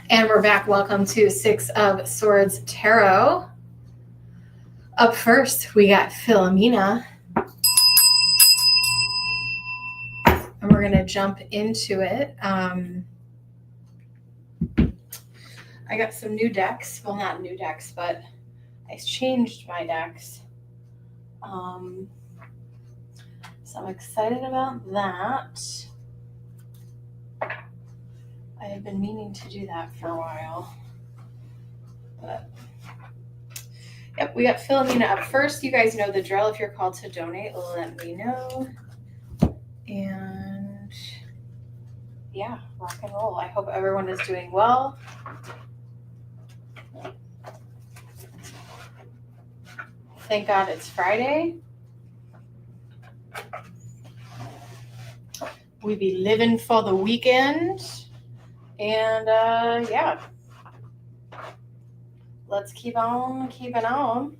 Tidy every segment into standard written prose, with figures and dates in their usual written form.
And we're back. Welcome to Six of Swords Tarot. Up first, we got Philomena. And we're going to jump into it. I got some new decks. Well, not new decks, but I changed my decks. So I'm excited about that. I have been meaning to do that for a while. But yep, we got Philomena up first. You guys know the drill. If you're called to donate, let me know. And yeah, rock and roll. I hope everyone is doing well. Thank God it's Friday. We be living for the weekend. And yeah, let's keep on keeping on.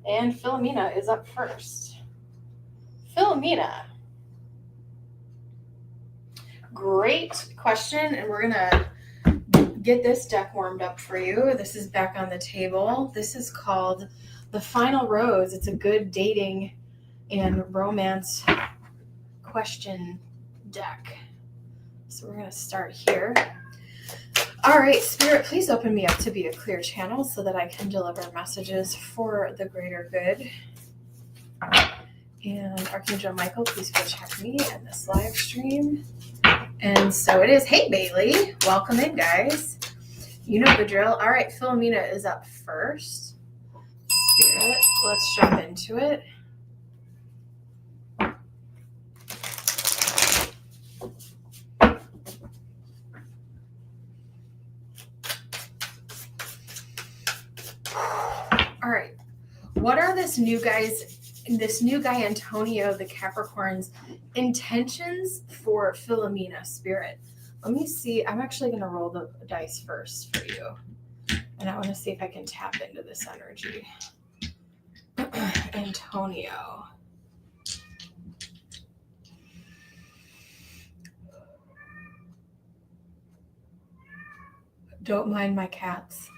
And Philomena is up first. Philomena. Great question. And we're going to get this deck warmed up for you. This is back on the table. This is called The Final Rose. It's a good dating and romance question deck. So we're going to start here. All right, Spirit, please open me up to be a clear channel so that I can deliver messages for the greater good. And Archangel Michael, please protect me in this live stream. And so it is. Hey, Bailey. Welcome in, guys. You know the drill. All right, Philomena is up first. Spirit, let's jump into it. All right. What are this new guy Antonio, the Capricorn's intentions for Philomena, Spirit? Let me see. I'm actually going to roll the dice first for you. And I want to see if I can tap into this energy. Antonio. Don't mind my cats.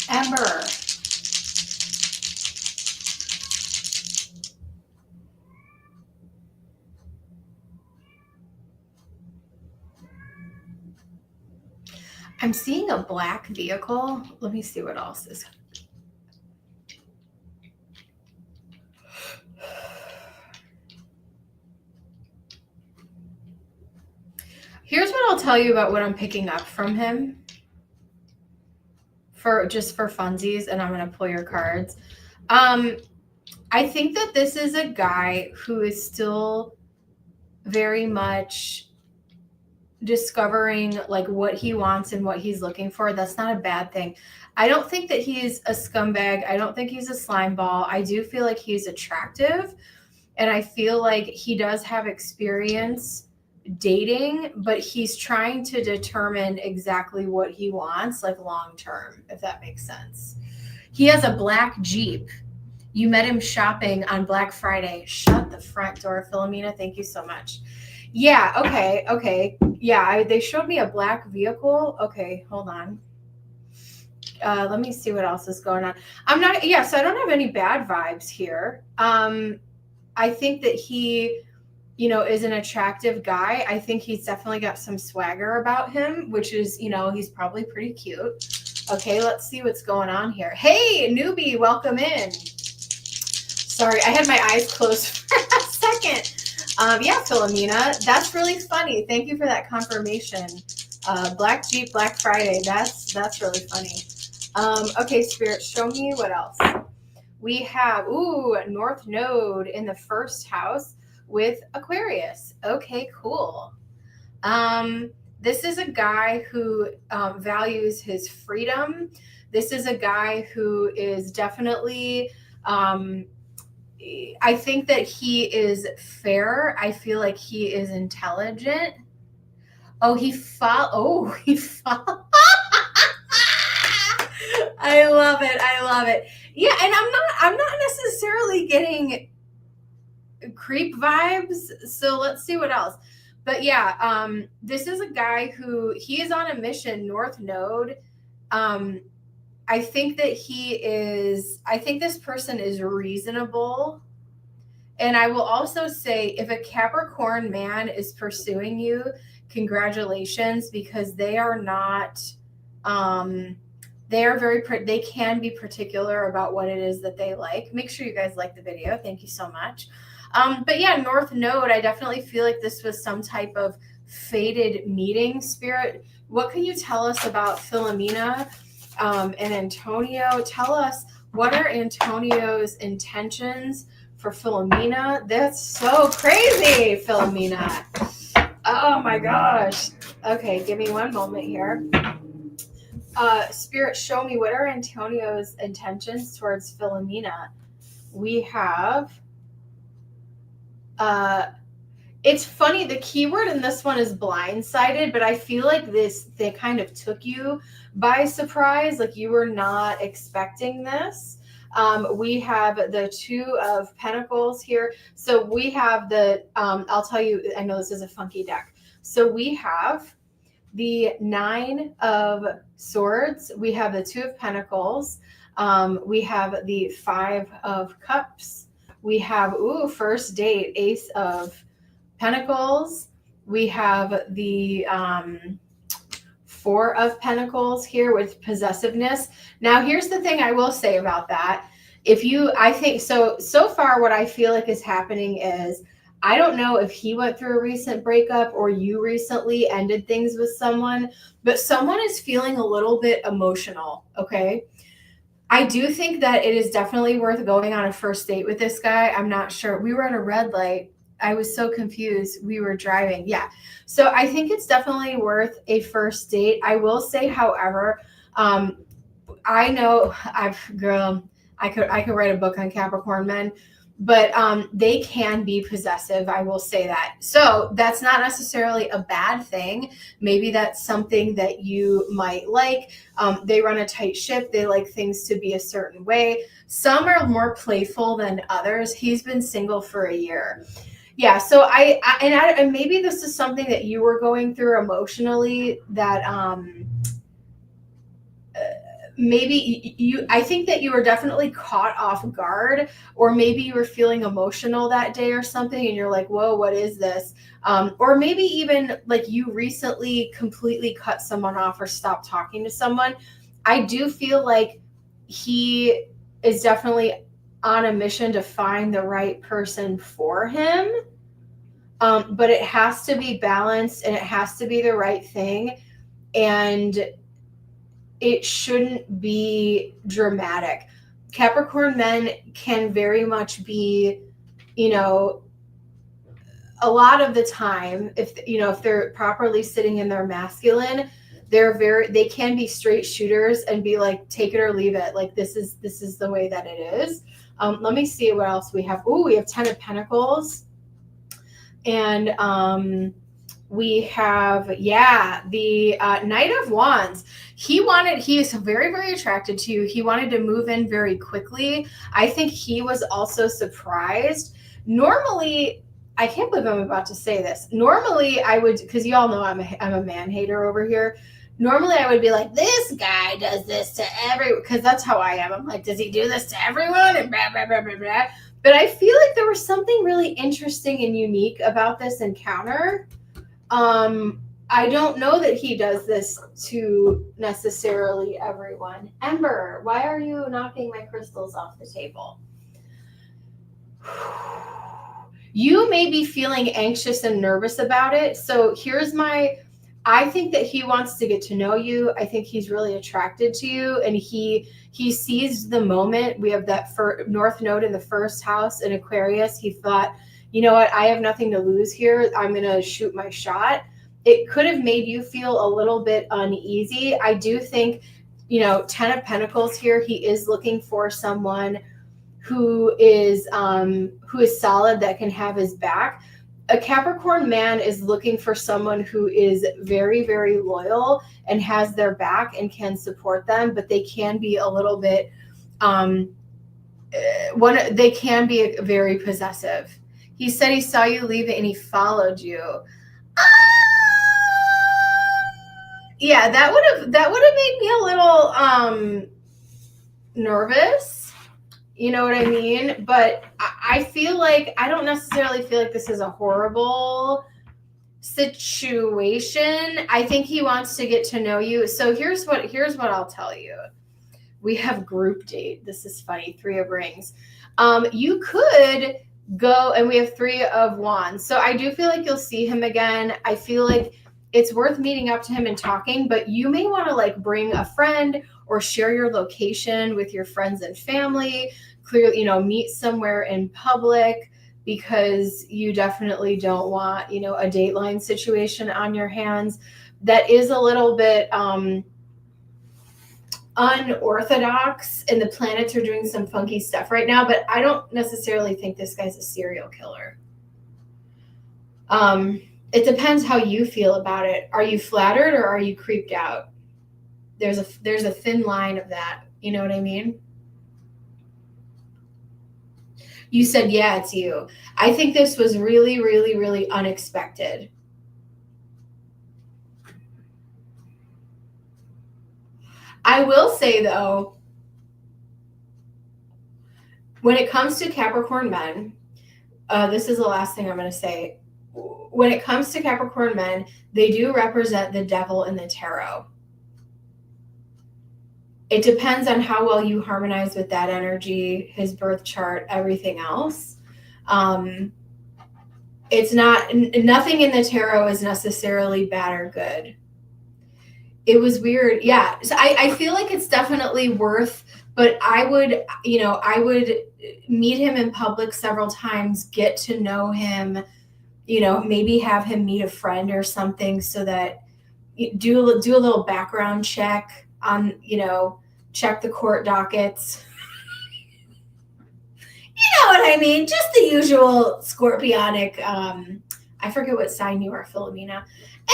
Ember. I'm seeing a black vehicle. Let me see what else is. Here's what I'll tell you about what I'm picking up from him. For funsies, and I'm going to pull your cards. I think that this is a guy who is still very much discovering like what he wants and what he's looking for. That's not a bad thing. I don't think that he's a scumbag. I don't think he's a slime ball. I do feel like he's attractive, and I feel like he does have experience dating, but he's trying to determine exactly what he wants, like long term, if that makes sense. He has a black Jeep. You met him shopping on Black Friday. Shut the front door, Philomena. Thank you so much. Yeah, okay. Yeah, they showed me a black vehicle. Okay, hold on. Let me see what else is going on. So I don't have any bad vibes here. I think that he, is an attractive guy. I think he's definitely got some swagger about him, which is, he's probably pretty cute. Okay, let's see what's going on here. Hey, newbie, welcome in. Sorry, I had my eyes closed for a second. Yeah, Philomena, that's really funny. Thank you for that confirmation. Black Jeep, Black Friday. That's really funny. Okay, Spirit, show me what else. We have, North Node in the first house with Aquarius. Okay, cool. This is a guy who values his freedom. This is a guy who is definitely, I think that he is fair. I feel like he is intelligent. I love it. I love it. Yeah, and I'm not necessarily getting creep vibes. So let's see what else. But yeah, this is a guy who he is on a mission, North Node. I think that I think this person is reasonable. And I will also say, if a Capricorn man is pursuing you, congratulations, because they are not, they are they can be particular about what it is that they like. Make sure you guys like the video. Thank you so much. But yeah, North Node, I definitely feel like this was some type of fated meeting spirit. What can you tell us about Philomena and Antonio? Tell us, what are Antonio's intentions for Philomena? That's so crazy, Philomena. Oh my gosh. Okay, give me one moment here. Spirit, show me, what are Antonio's intentions towards Philomena? We have it's funny, the keyword in this one is blindsided, but I feel like they kind of took you by surprise, like you were not expecting this. We have the Two of Pentacles here. So we have I'll tell you, I know this is a funky deck. So we have the Nine of Swords. We have the Two of Pentacles. We have the Five of Cups. We have, first date, Ace of Pentacles. We have the Four of Pentacles here with possessiveness. Now, here's the thing I will say about that. I think so far what I feel like is happening is, I don't know if he went through a recent breakup or you recently ended things with someone, but someone is feeling a little bit emotional, okay? I do think that it is definitely worth going on a first date with this guy. I'm not sure. We were at a red light. I was so confused. We were driving. Yeah. So I think it's definitely worth a first date. I will say, however, I know I could write a book on Capricorn men, but they can be possessive. I will say that. So that's not necessarily a bad thing. Maybe that's something that you might like. They run a tight ship. They like things to be a certain way. Some are more playful than others. He's been single for a year. Yeah. So and maybe this is something that you were going through emotionally that, maybe I think that you were definitely caught off guard, or maybe you were feeling emotional that day or something and you're like, whoa, what is this? Or maybe even like you recently completely cut someone off or stopped talking to someone. I do feel like he is definitely on a mission to find the right person for him. But it has to be balanced and it has to be the right thing. And it shouldn't be dramatic. Capricorn men can very much be, a lot of the time, if they're properly sitting in their masculine, they can be straight shooters and be like, take it or leave it. Like, this is the way that it is. Let me see what else we have. We have 10 of Pentacles. And we have, the Knight of Wands. He is very, very attracted to you. He wanted to move in very quickly. I think he was also surprised. Normally, I can't believe I'm about to say this. Normally, I would, because y'all know I'm a man hater over here. Normally, I would be like, this guy does this to everyone, because that's how I am. I'm like, does he do this to everyone? And blah, blah, blah, blah, blah. But I feel like there was something really interesting and unique about this encounter. I don't know that he does this to necessarily everyone. Ember, why are you knocking my crystals off the table? You may be feeling anxious and nervous about it. So I think that he wants to get to know you. I think he's really attracted to you, and he seized the moment. We have that North Node in the first house in Aquarius. He thought, you know what? I have nothing to lose here. I'm going to shoot my shot. It could have made you feel a little bit uneasy. I do think, 10 of Pentacles here, he is looking for someone who is solid, that can have his back. a Capricorn man is looking for someone who is very, very loyal and has their back and can support them, but they can be a little bit, they can be very possessive. He said he saw you leave and he followed you. Yeah, that would have made me a little nervous. You know what I mean? But I feel like I don't necessarily feel like this is a horrible situation. I think he wants to get to know you. So here's what I'll tell you. We have group date. This is funny. 3 of rings. You could go, and we have 3 of wands. So I do feel like you'll see him again. I feel like it's worth meeting up to him and talking, but you may want to like bring a friend or share your location with your friends and family. Clearly, you know, meet somewhere in public, because you definitely don't want, you know, a Dateline situation on your hands. That is a little bit unorthodox, and the planets are doing some funky stuff right now, but I don't necessarily think this guy's a serial killer. It depends how you feel about it. Are you flattered or are you creeped out? There's a thin line of that. You know what I mean? You said, yeah, it's you. I think this was really, really, really unexpected. I will say, though, when it comes to Capricorn men, this is the last thing I'm going to say. When it comes to Capricorn men, they do represent the devil in the tarot. It depends on how well you harmonize with that energy, his birth chart, everything else. It's not, nothing in the tarot is necessarily bad or good. It was weird. Yeah. So I feel like it's definitely worth, but I would meet him in public several times, get to know him, you know, maybe have him meet a friend or something, so that you do a little background check on, you know, check the court dockets. You know what I mean? Just the usual scorpionic, I forget what sign you are, Philomena.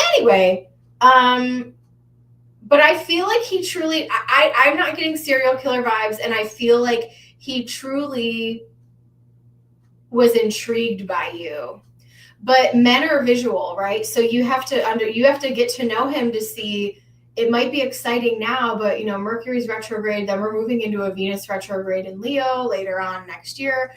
Anyway, but I feel like he truly, I'm not getting serial killer vibes, and I feel like he truly was intrigued by you. But men are visual, right? So you have to get to know him to see. It might be exciting now, but you know, Mercury's retrograde, then we're moving into a Venus retrograde in Leo later on next year.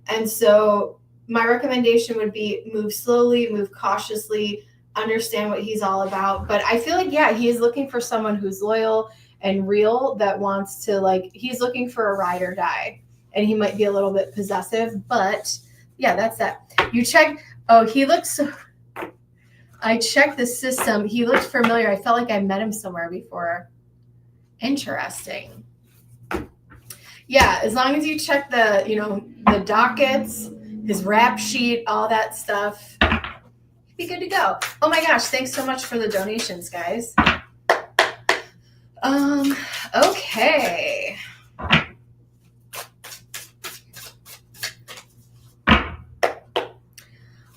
And so my recommendation would be move slowly, move cautiously, understand what he's all about. But I feel like, yeah, he is looking for someone who's loyal and real, that wants to, like, he's looking for a ride or die. And he might be a little bit possessive, but yeah, that's that. You check. Oh, he looks so. I checked the system. He looked familiar. I felt like I met him somewhere before. Interesting. Yeah, as long as you check the, you know, the dockets, his rap sheet, all that stuff, be good to go. Oh my gosh, thanks so much for the donations, guys. Okay.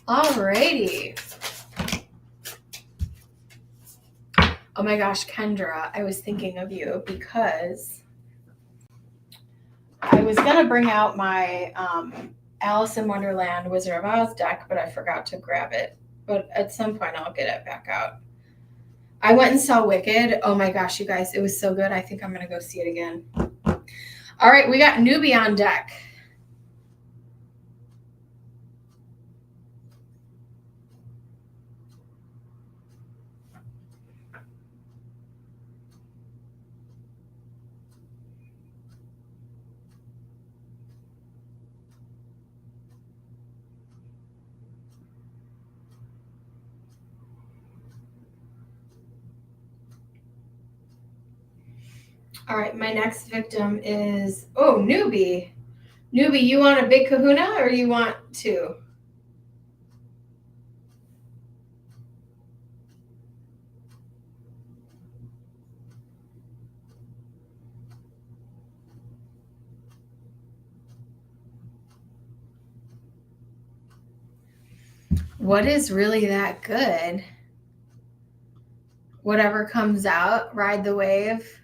Alrighty. Oh my gosh, Kendra, I was thinking of you because I was going to bring out my Alice in Wonderland Wizard of Oz deck, but I forgot to grab it. But at some point, I'll get it back out. I went and saw Wicked. Oh my gosh, you guys, it was so good. I think I'm going to go see it again. All right, we got Newbie on deck. All right, my next victim is, oh, Newbie. Newbie, you want a big kahuna or you want 2? What is really that good? Whatever comes out, ride the wave.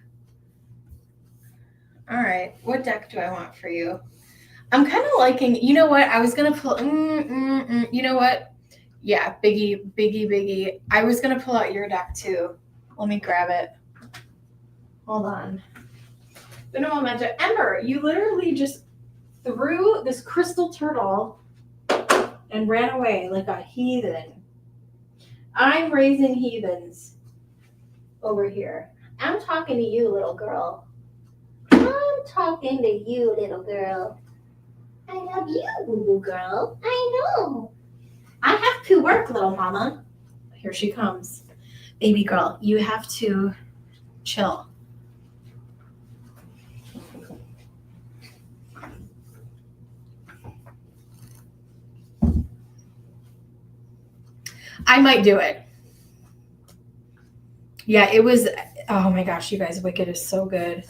All right, what deck do I want for you? I'm kind of liking, you know what? I was going to pull, you know what? Yeah, biggie. I was going to pull out your deck too. Let me grab it. Hold on. Uno momento. Ember, you literally just threw this crystal turtle and ran away like a heathen. I'm raising heathens over here. I'm talking to you, little girl. I'm talking to you, little girl. I love you, boo-boo girl. I know. I have to work, little mama. Here she comes. Baby girl, you have to chill. I might do it. Yeah, it was, oh my gosh, you guys, Wicked is so good.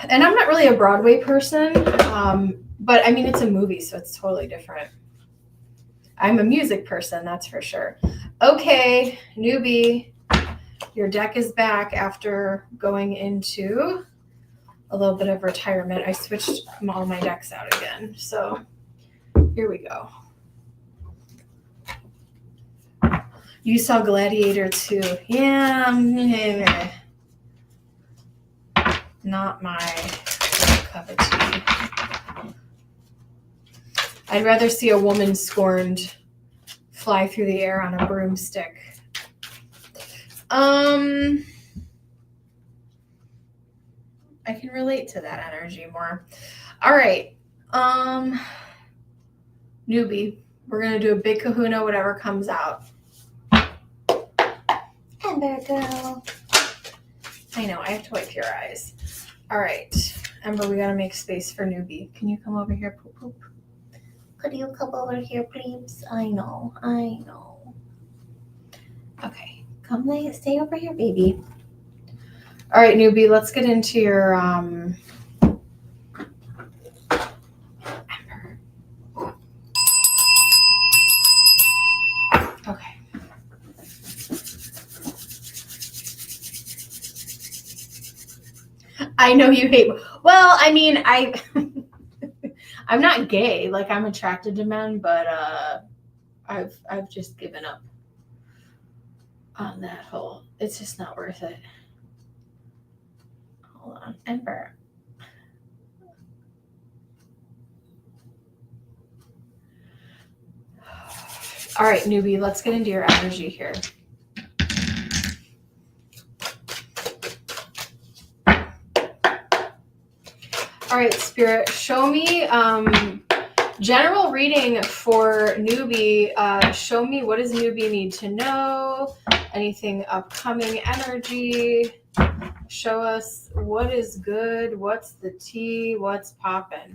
And I'm not really a Broadway person, but I mean, it's a movie, so it's totally different. I'm a music person, that's for sure. Okay, newbie, your deck is back after going into a little bit of retirement. I switched all my decks out again, so here we go. You saw Gladiator too. Yeah. Not my cup of tea. I'd rather see a woman scorned fly through the air on a broomstick. I can relate to that energy more. All right. Newbie, we're going to do a big kahuna, whatever comes out. Ember girl. I know, I have to wipe your eyes. All right, Ember, we got to make space for newbie. Can you come over here, poop poop? Could you come over here, please? I know. Okay, come stay over here, baby. All right, newbie, let's get into your Ember. Okay. I know you hate. Well, I mean, I'm not gay. Like, I'm attracted to men, but I've just given up on that whole. It's just not worth it. Hold on, Ember. All right, newbie, let's get into your energy here. All right, Spirit, show me general reading for newbie. Show me, what does newbie need to know? Anything upcoming energy? Show us what is good, what's the tea, what's poppin'.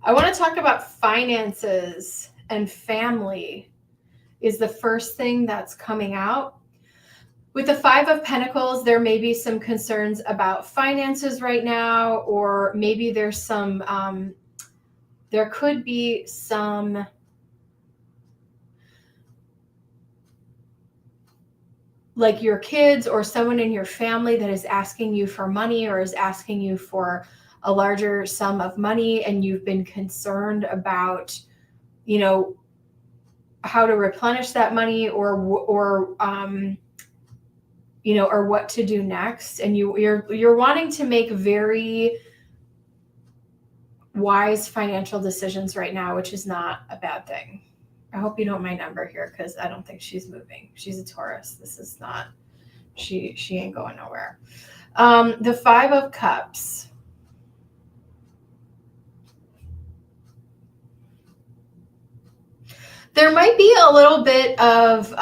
I want to talk about finances and family is the first thing that's coming out. With the Five of Pentacles, there may be some concerns about finances right now, or maybe there's some, there could be some like your kids or someone in your family that is asking you for money or is asking you for a larger sum of money, and you've been concerned about, you know, how to replenish that money or you know, or what to do next. And you're wanting to make very wise financial decisions right now, which is not a bad thing. I hope you don't mind Ember here, because I don't think she's moving. She's a Taurus. This is not, she ain't going nowhere. The Five of Cups. There might be a little bit of,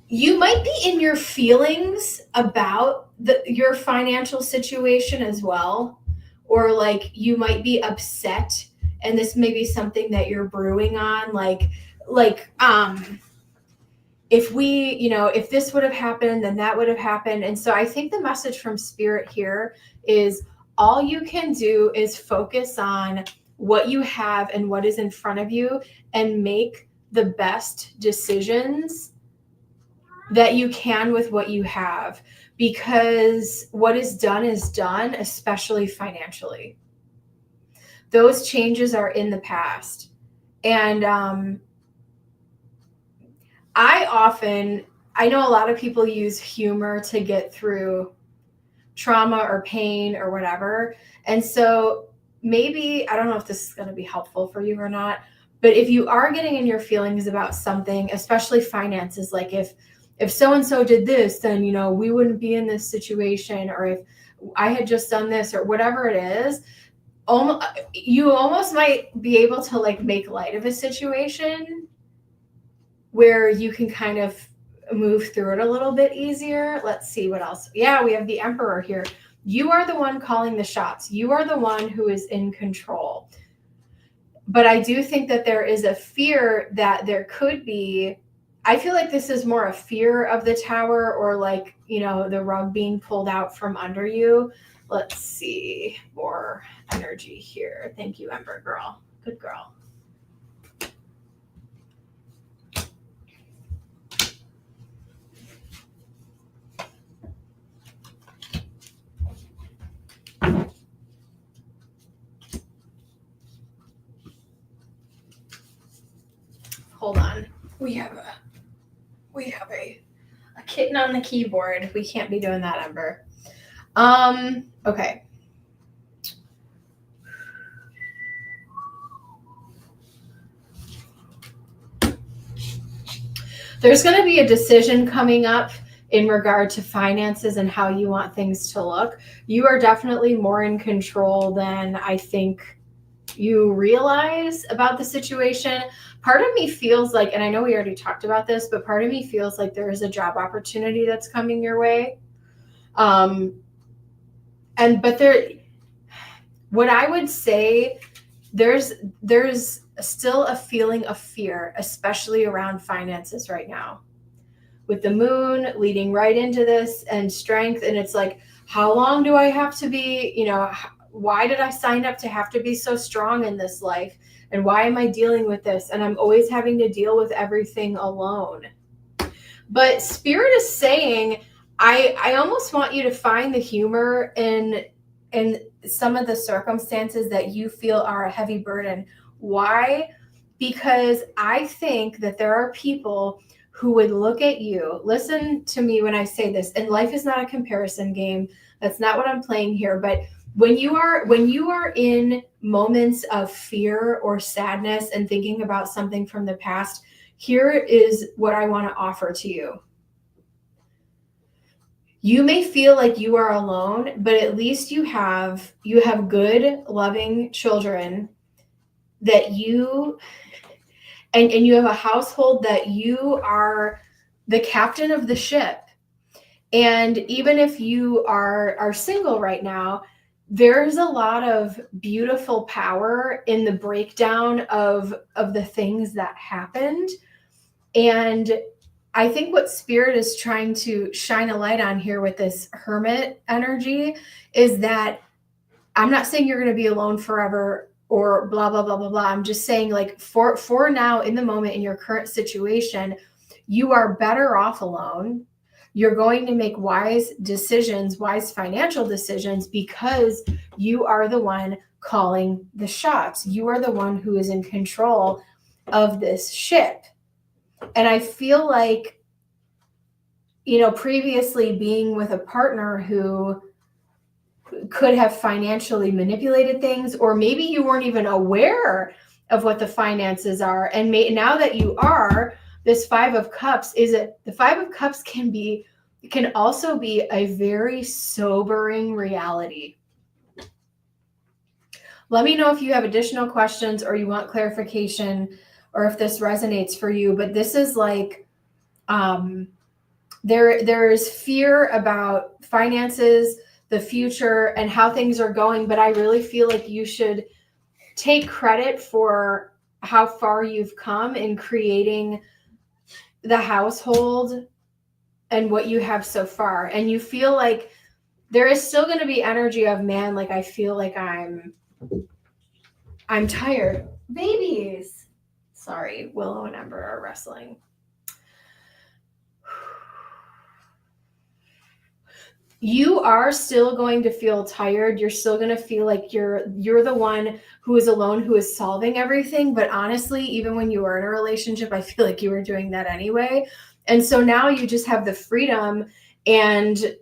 you might be in your feelings about your financial situation as well. Or like you might be upset, and this may be something that you're brewing on. Like, if we, you know, if this would have happened, then that would have happened. And so I think the message from Spirit here is all you can do is focus on what you have and what is in front of you and make the best decisions that you can with what you have, because what is done, especially financially. Those changes are in the past. And I know a lot of people use humor to get through trauma or pain or whatever. And so maybe, I don't know if this is going to be helpful for you or not, but if you are getting in your feelings about something, especially finances, like if so-and-so did this, then, we wouldn't be in this situation, or if I had just done this or whatever it is, you almost might be able to like make light of a situation where you can kind of move through it a little bit easier. Let's see what else. Yeah, we have the Emperor here. You are the one calling the shots. You are the one who is in control. But I do think that there is a fear that there could be, I feel like this is more a fear of the Tower, or like, the rug being pulled out from under you. Let's see more energy here. Thank you, Ember girl. Good girl. Hold on. We have a kitten on the keyboard. We can't be doing that, Ember. Okay. There's going to be a decision coming up in regard to finances and how you want things to look. You are definitely more in control than I think you realize about the situation. Part of me feels like, and I know we already talked about this, but part of me feels like there is a job opportunity that's coming your way. What I would say, there's still a feeling of fear, especially around finances right now, with the moon leading right into this and strength. And it's like, how long do I have to be, why did I sign up to have to be so strong in this life? And why am I dealing with this? And I'm always having to deal with everything alone. But Spirit is saying, I almost want you to find the humor in some of the circumstances that you feel are a heavy burden. Why? Because I think that there are people who would look at you. Listen to me when I say this, and life is not a comparison game. That's not what I'm playing here. But when you are in moments of fear or sadness and thinking about something from the past, here is what I want to offer to you. You may feel like you are alone, but at least you have good, loving children that you and you have a household that you are the captain of the ship. And even if you are single right now, there's a lot of beautiful power in the breakdown of the things that happened. And I think what Spirit is trying to shine a light on here with this Hermit energy is that I'm not saying you're going to be alone forever or blah, blah, blah, blah, blah. I'm just saying, like, for now, in the moment, in your current situation, you are better off alone. You're going to make wise decisions, wise financial decisions, because you are the one calling the shots. You are the one who is in control of this ship. And I feel like, previously being with a partner who could have financially manipulated things, or maybe you weren't even aware of what the finances are. And now that you are, this Five of Cups the Five of Cups can also be a very sobering reality. Let me know if you have additional questions or you want clarification, or if this resonates for you. But this is like, there is fear about finances, the future, and how things are going. But I really feel like you should take credit for how far you've come in creating the household and what you have so far. And you feel like there is still going to be energy of, man, like I feel like I'm tired. Babies. Sorry, Willow and Ember are wrestling. You are still going to feel tired. You're still going to feel like you're the one who is alone, who is solving everything. But honestly, even when you were in a relationship, I feel like you were doing that anyway. And so now you just have the freedom and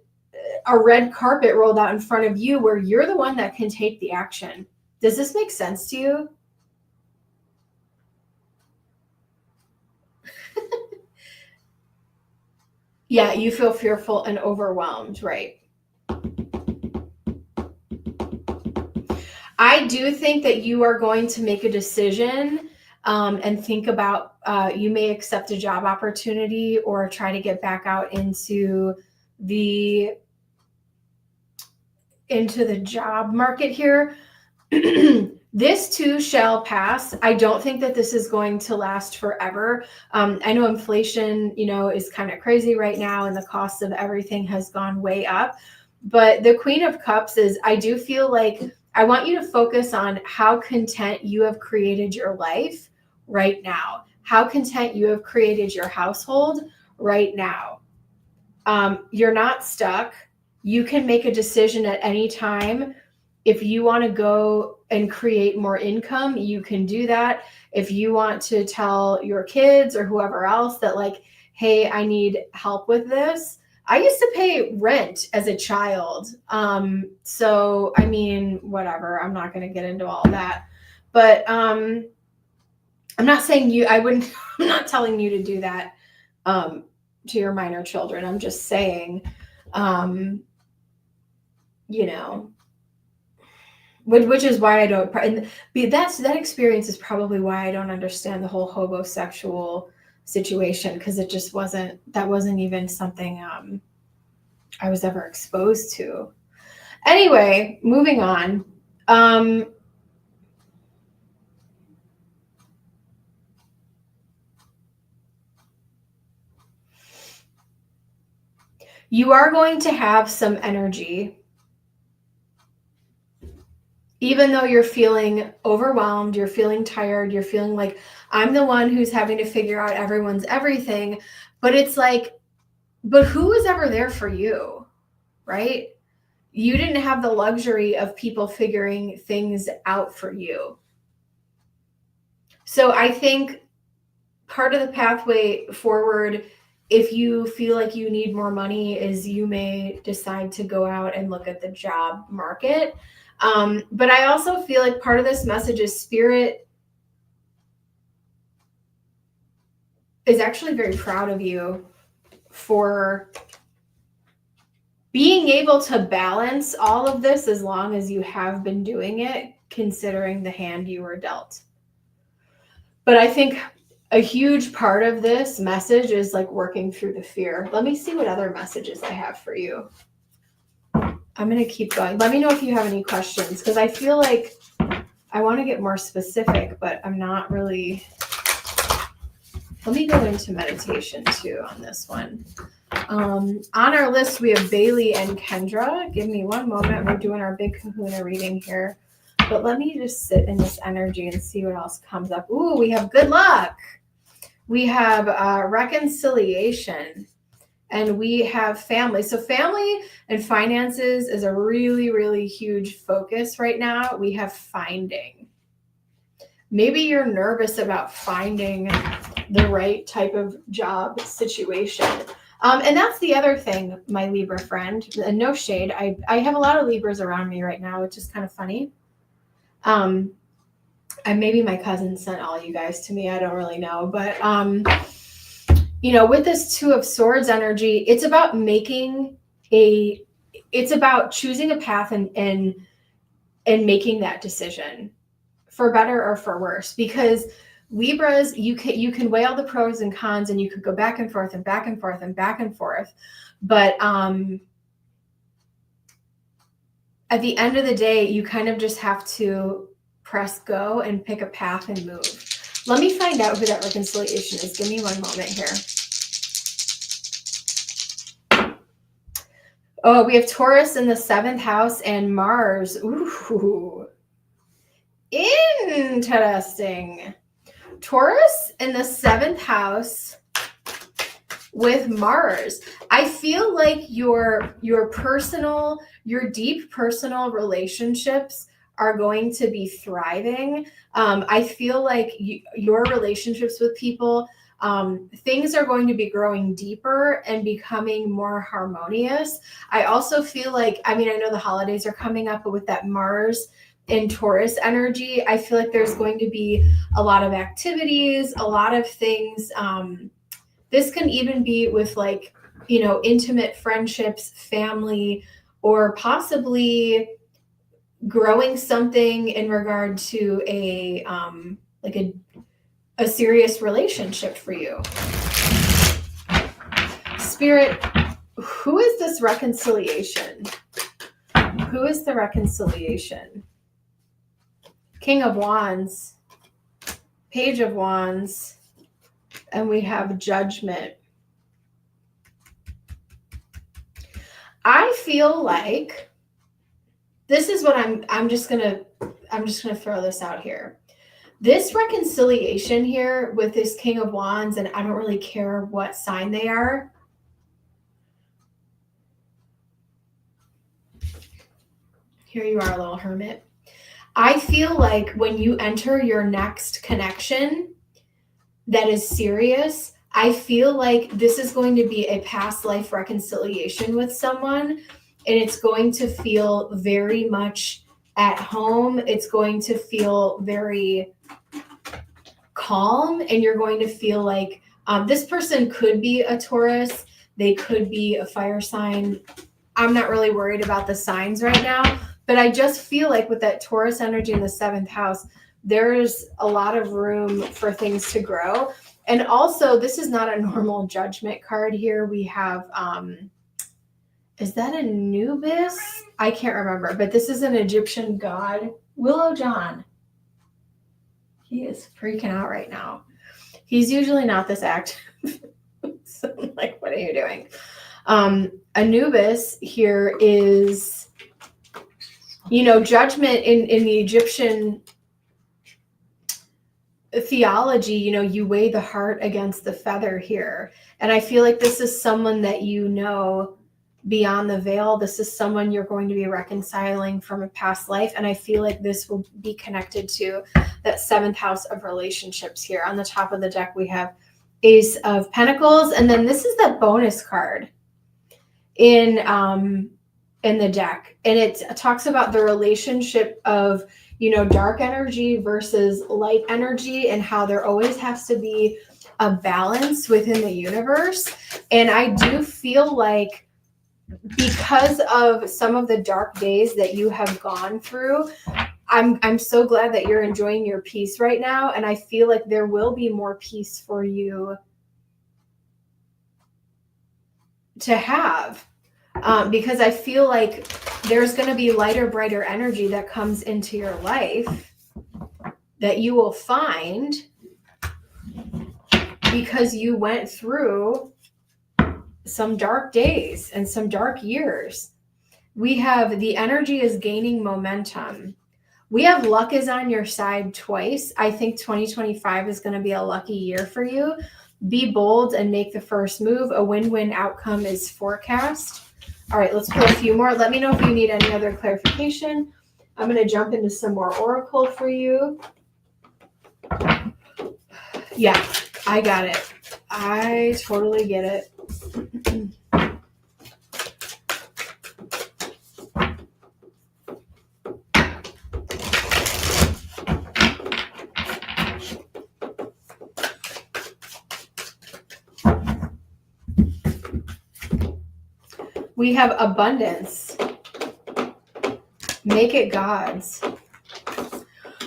a red carpet rolled out in front of you where you're the one that can take the action. Does this make sense to you? Yeah, you feel fearful and overwhelmed, right? I do think that you are going to make a decision and think about, you may accept a job opportunity or try to get back out into the job market here. This too shall pass. I don't think that this is going to last forever. I know inflation, is kind of crazy right now, and the cost of everything has gone way up. But the Queen of Cups is, I do feel like I want you to focus on how content you have created your life right now, how content you have created your household right now. You're not stuck. You can make a decision at any time. If you want to go and create more income, you can do that. If you want to tell your kids or whoever else that, like, hey, I need help with this. I used to pay rent as a child. So, I mean, whatever. I'm not going to get into all that. But I'm not saying I'm not telling you to do that to your minor children. I'm just saying, which is why I don't, and that experience is probably why I don't understand the whole homosexual situation, because that wasn't even something I was ever exposed to. Anyway, moving on. You are going to have some energy. Even though you're feeling overwhelmed, you're feeling tired, you're feeling like I'm the one who's having to figure out everyone's everything. But it's like, but who was ever there for you, right? You didn't have the luxury of people figuring things out for you. So I think part of the pathway forward, if you feel like you need more money, is you may decide to go out and look at the job market. But I also feel like part of this message is Spirit is actually very proud of you for being able to balance all of this as long as you have been doing it, considering the hand you were dealt. But I think a huge part of this message is like working through the fear. Let me see what other messages I have for you. I'm going to keep going. Let me know if you have any questions, because I feel like I want to get more specific, but I'm not really. Let me go into meditation too on this one. On our list, we have Bailey and Kendra. Give me one moment. We're doing our Big Kahuna reading here. But let me just sit in this energy and see what else comes up. Ooh, we have good luck. We have reconciliation. And we have family. So family and finances is a really, really huge focus right now. We have finding. Maybe you're nervous about finding the right type of job situation. And that's the other thing, my Libra friend, and no shade. I have a lot of Libras around me right now, which is kind of funny. And maybe my cousin sent all you guys to me. I don't really know. But, with this Two of Swords energy, it's about it's about choosing a path and making that decision for better or for worse, because Libras, you can weigh all the pros and cons, and you could go back and forth and back and forth and back and forth. But at the end of the day, you kind of just have to press go and pick a path and move. Let me find out who that reconciliation is. Give me one moment here. Oh, we have Taurus in the 7th house and Mars. Ooh, interesting. Taurus in the 7th house with Mars. I feel like your deep personal relationships are going to be thriving. I feel like your relationships with people, things are going to be growing deeper and becoming more harmonious. I also feel like, I mean, I know the holidays are coming up, but with that Mars in Taurus energy, I feel like there's going to be a lot of activities, a lot of things. This can even be with like, you know, intimate friendships, family, or possibly growing something in regard to a like a serious relationship for you. Spirit, who is this reconciliation? Who is the reconciliation? King of Wands, Page of Wands, and we have Judgment. I feel like this is what I'm just gonna throw this out here. This reconciliation here with this King of Wands, and I don't really care what sign they are. Here you are, little hermit. I feel like when you enter your next connection that is serious, I feel like this is going to be a past life reconciliation with someone, and it's going to feel very much at home. It's going to feel very calm, and you're going to feel like this person could be a Taurus. They could be a fire sign. I'm not really worried about the signs right now, but I just feel like with that Taurus energy in the 7th house, there's a lot of room for things to grow. And also, this is not a normal Judgment card here. We have, is that Anubis? I can't remember, but this is an Egyptian god. Willow John. He is freaking out right now. He's usually not this active. So I'm like, what are you doing? Anubis here is, you know, Judgment in the Egyptian theology, you know, you weigh the heart against the feather here. And I feel like this is someone that you know beyond the veil. This is someone you're going to be reconciling from a past life. And I feel like this will be connected to that 7th house of relationships here. On the top of the deck, we have Ace of Pentacles. And then this is that bonus card in the deck. And it talks about the relationship of, you know, dark energy versus light energy, and how there always has to be a balance within the universe. And I do feel like because of some of the dark days that you have gone through, I'm so glad that you're enjoying your peace right now. And I feel like there will be more peace for you to have. Because I feel like there's going to be lighter, brighter energy that comes into your life that you will find because you went through some dark days and some dark years. We have the energy is gaining momentum. We have luck is on your side twice. I think 2025 is going to be a lucky year for you. Be bold and make the first move. A win-win outcome is forecast. All right, let's pull a few more. Let me know if you need any other clarification. I'm going to jump into some more oracle for you. Yeah, I got it. I totally get it. We have abundance. Make it God's.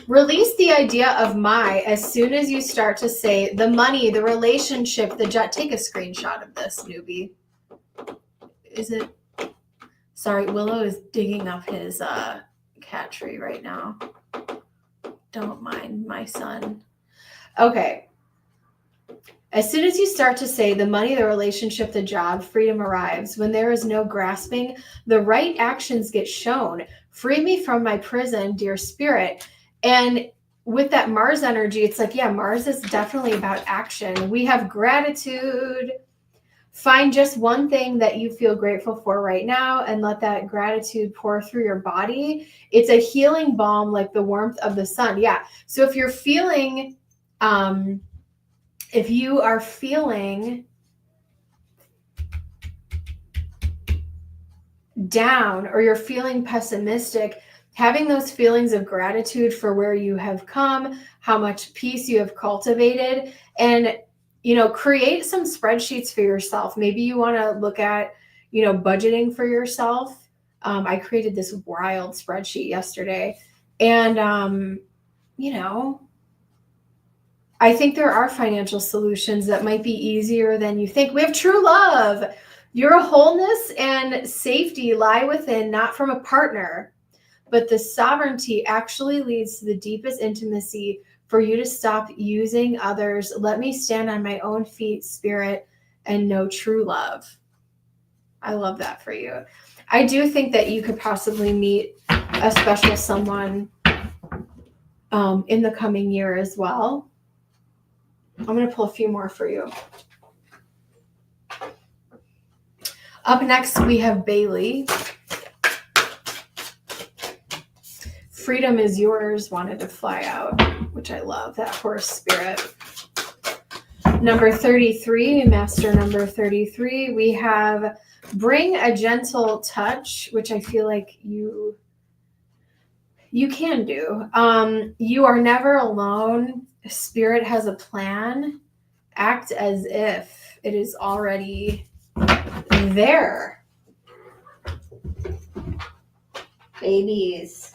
Release the idea of my as soon as you start to say the money, the relationship, the jet. Take a screenshot of this, newbie. Is it? Sorry, Willow is digging up his cat tree right now. Don't mind my son. Okay. As soon as you start to say the money, the relationship, the job, freedom arrives. When there is no grasping, the right actions get shown. Free me from my prison, dear spirit. And with that Mars energy, it's like, yeah, Mars is definitely about action. We have gratitude. Find just one thing that you feel grateful for right now and let that gratitude pour through your body. It's a healing balm like the warmth of the sun. Yeah. So if you're feeling, if you are feeling down or you're feeling pessimistic, having those feelings of gratitude for where you have come, how much peace you have cultivated, and create some spreadsheets for yourself. Maybe you want to look at budgeting for yourself. I created this wild spreadsheet yesterday, and I think there are financial solutions that might be easier than you think. We have true love. Your wholeness and safety lie within, not from a partner, but the sovereignty actually leads to the deepest intimacy. For you to stop using others, let me stand on my own feet, spirit, and know true love. I love that for you. I do think that you could possibly meet a special someone in the coming year as well. I'm going to pull a few more for you. Up next, we have Bailey. Freedom is yours wanted to fly out, which I love, that horse spirit. Number 33, master number 33, we have bring a gentle touch, which I feel like you can do. You are never alone. Spirit has a plan. Act as if it is already there. Babies.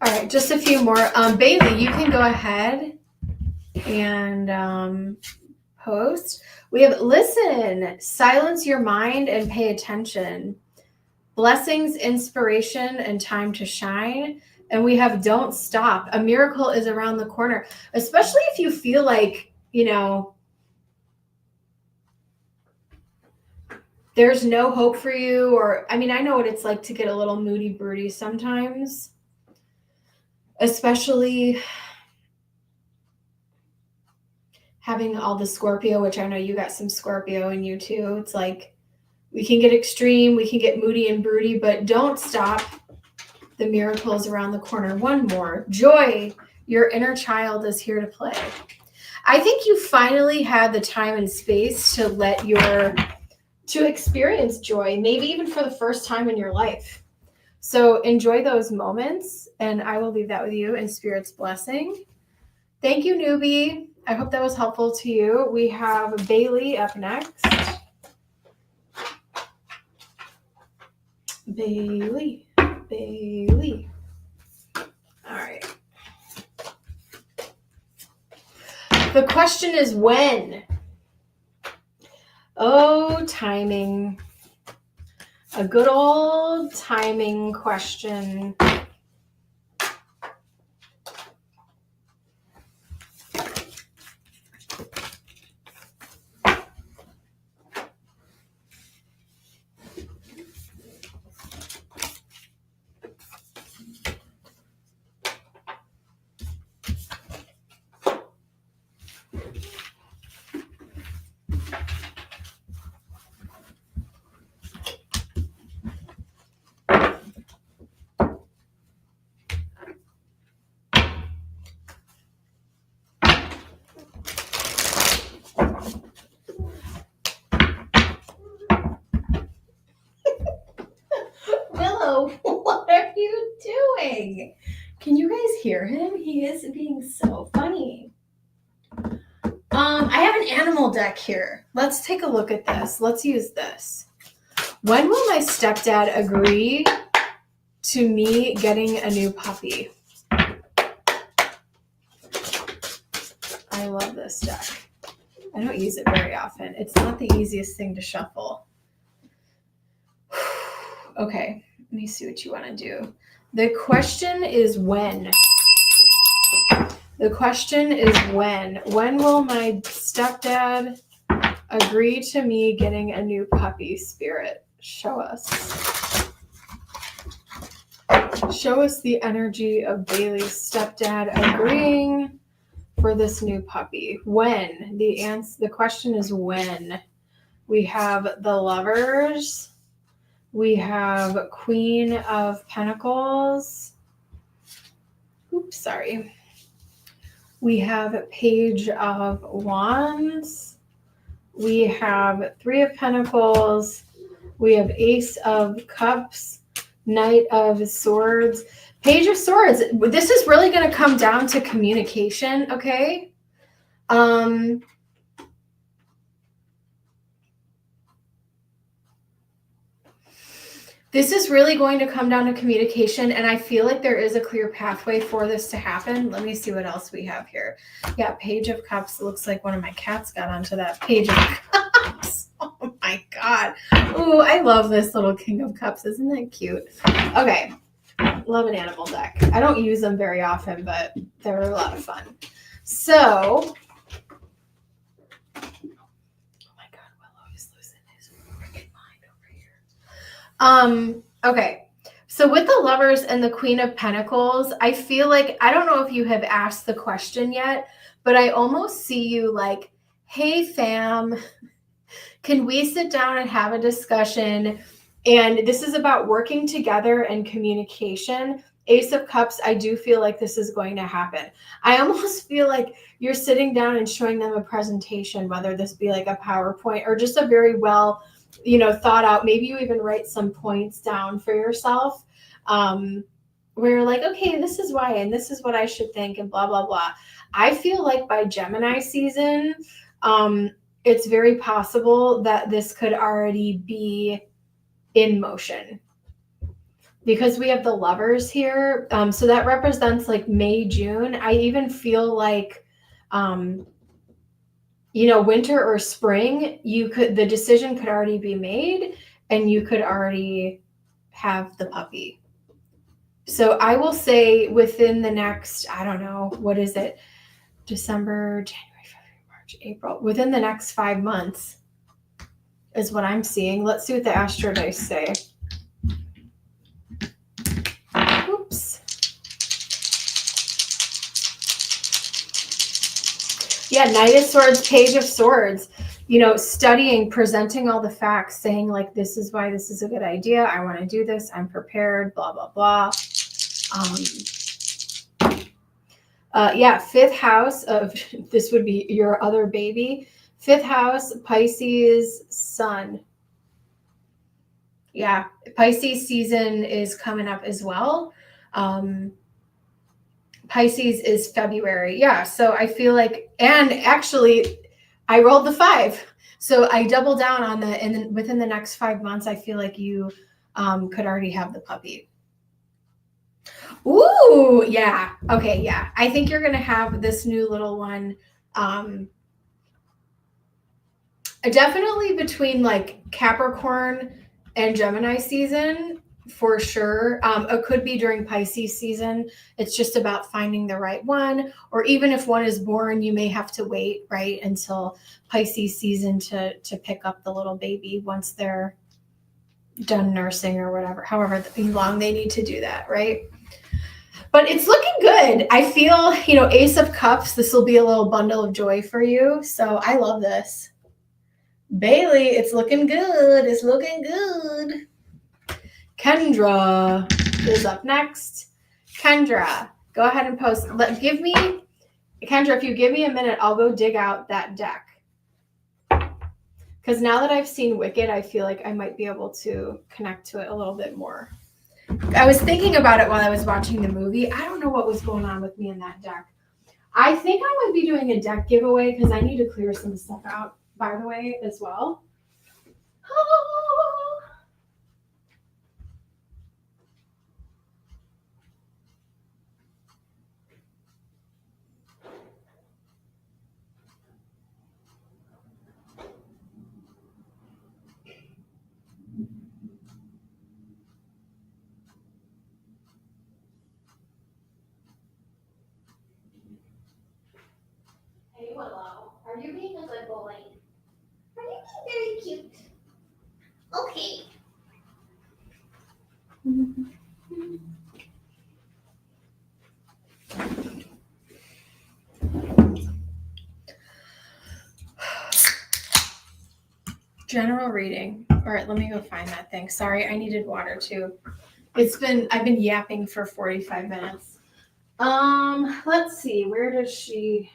All right, just a few more. Bailey, you can go ahead and post. We have listen, silence your mind and pay attention. Blessings, inspiration, and time to shine. And we have don't stop. A miracle is around the corner, especially if you feel like, there's no hope for you. Or, I know what it's like to get a little moody broody sometimes, especially having all the Scorpio, which I know you got some Scorpio in you too. It's like we can get extreme, we can get moody and broody, but don't stop. The miracle is around the corner. One more. Joy, your inner child is here to play. I think you finally had the time and space to experience joy, maybe even for the first time in your life. So enjoy those moments, and I will leave that with you in Spirit's blessing. Thank you, newbie. I hope that was helpful to you. We have Bailey up next. Bailey. All right. The question is when? Oh, timing. A good old timing question. What are you doing? Can you guys hear him? He is being so funny. I have an animal deck here. Let's take a look at this. Let's use this. When will my stepdad agree to me getting a new puppy? I love this deck. I don't use it very often. It's not the easiest thing to shuffle. Okay, let me see what you want to do. The question is when. The question is when. When will my stepdad agree to me getting a new puppy, Spirit? Show us. Show us the energy of Bailey's stepdad agreeing for this new puppy. When? The question is when. We have the Lovers. We have Queen of Pentacles. Oops, sorry. We have Page of Wands. We have Three of Pentacles. We have Ace of Cups. Knight of Swords. Page of Swords. This is really going to come down to communication, okay? This is really going to come down to communication, and I feel like there is a clear pathway for this to happen. Let me see what else we have here. Yeah, Page of Cups. Looks like one of my cats got onto that Page of Cups. Oh my God. Ooh, I love this little King of Cups. Isn't that cute? Okay. Love an animal deck. I don't use them very often, but they're a lot of fun. So, oh my God, Willow is losing his freaking mind over here. Okay. So with the Lovers and the Queen of Pentacles, I feel like, I don't know if you have asked the question yet, but I almost see you like, hey fam, can we sit down and have a discussion? And this is about working together and communication. Ace of Cups, I do feel like this is going to happen. I almost feel like you're sitting down and showing them a presentation, whether this be like a PowerPoint or just a very well, thought out. Maybe you even write some points down for yourself where you're like, okay, this is why, and this is what I should think, and blah, blah, blah. I feel like by Gemini season, it's very possible that this could already be in motion because we have the Lovers here. So that represents like May, June. I even feel like, winter or spring, the decision could already be made and you could already have the puppy. So I will say within the next, I don't know, what is it? December, January, February, March, April. Within the next 5 months is what I'm seeing. Let's see what the Astro Dice say. Oops. Yeah, Knight of Swords, Page of Swords. Studying, presenting all the facts, saying like, this is why this is a good idea. I want to do this. I'm prepared, blah, blah, blah. Fifth house of, this would be your other baby. Fifth house, Pisces, Sun. Yeah, Pisces season is coming up as well. Pisces is February. Yeah, so I feel like, and actually I rolled the 5. So I double down on and then within the next 5 months, I feel like you could already have the puppy. Ooh, yeah. Okay, yeah. I think you're going to have this new little one. Definitely between like Capricorn and Gemini season, for sure. It could be during Pisces season. It's just about finding the right one. Or even if one is born, you may have to wait, right, until Pisces season to pick up the little baby once they're done nursing or whatever, however long they need to do that, right? But it's looking good. I feel, Ace of Cups, this will be a little bundle of joy for you. So I love this. Bailey, it's looking good. It's looking good. Kendra is up next. Kendra, go ahead and post. Kendra, if you give me a minute, I'll go dig out that deck. Because now that I've seen Wicked, I feel like I might be able to connect to it a little bit more. I was thinking about it while I was watching the movie. I don't know what was going on with me in that deck. I think I might be doing a deck giveaway because I need to clear some stuff out, by the way, as well. You're being a good boy. Are you being very cute? Okay. General reading. All right, let me go find that thing. Sorry, I needed water too. I've been yapping for 45 minutes. Let's see. Where did she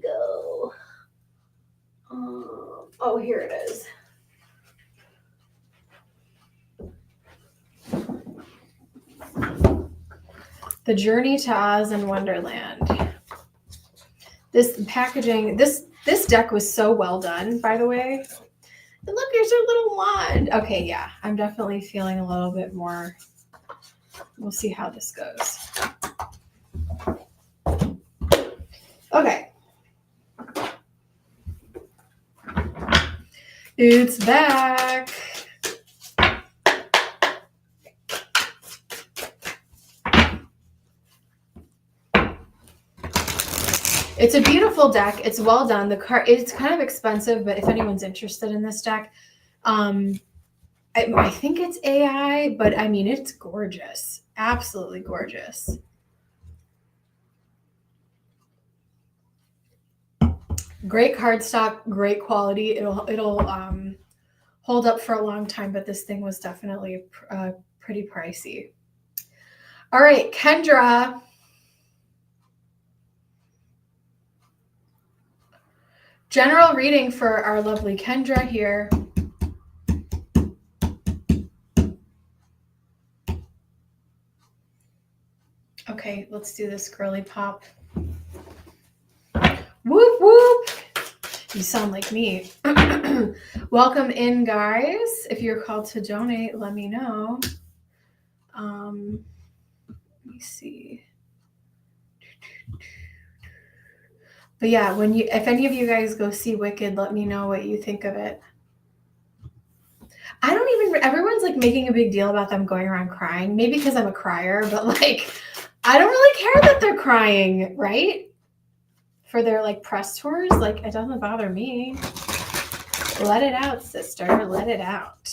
go? Oh, here it is. The Journey to Oz and Wonderland. This packaging, this deck was so well done, by the way. And look, there's her little wand. Okay, yeah, I'm definitely feeling a little bit more. We'll see how this goes. Okay. It's back. It's a beautiful deck. It's well done. It's kind of expensive, but if anyone's interested in this deck, I think it's AI, but I mean, it's gorgeous. Absolutely gorgeous. Great cardstock, great quality. It'll hold up for a long time, but this thing was definitely pretty pricey. All right, Kendra. General reading for our lovely Kendra here. Okay, let's do this girly pop. Whoop, whoop. You sound like me. Welcome in, guys. If you're called to donate, let me know. Let me see. But yeah, if any of you guys go see Wicked, let me know what you think of it. Everyone's like making a big deal about them going around crying. Maybe because I'm a crier, but like, I don't really care that they're crying, right? For their like press tours, like it doesn't bother me. Let it out, sister. Let it out.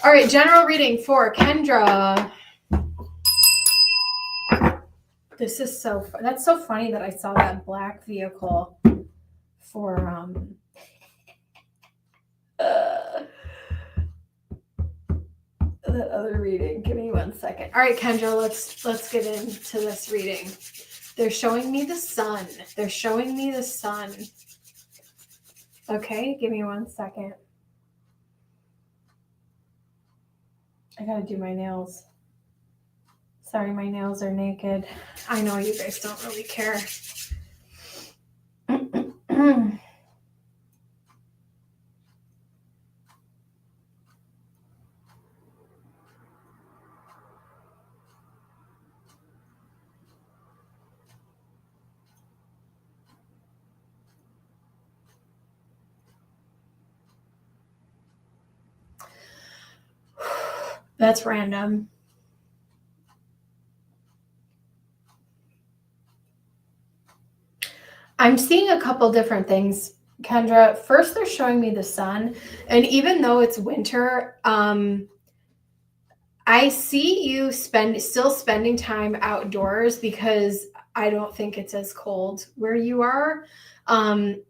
All right, general reading for Kendra. This is that's so funny that I saw that black vehicle for that other reading. Give me 1 second. All right, Kendra, let's get into this reading. They're showing me the sun. They're showing me the sun. Okay, give me 1 second. I gotta do my nails. Sorry, my nails are naked. I know you guys don't really care. That's random. I'm seeing a couple different things, Kendra. First, they're showing me the sun. And even though it's winter, I see you still spending time outdoors because I don't think it's as cold where you are. And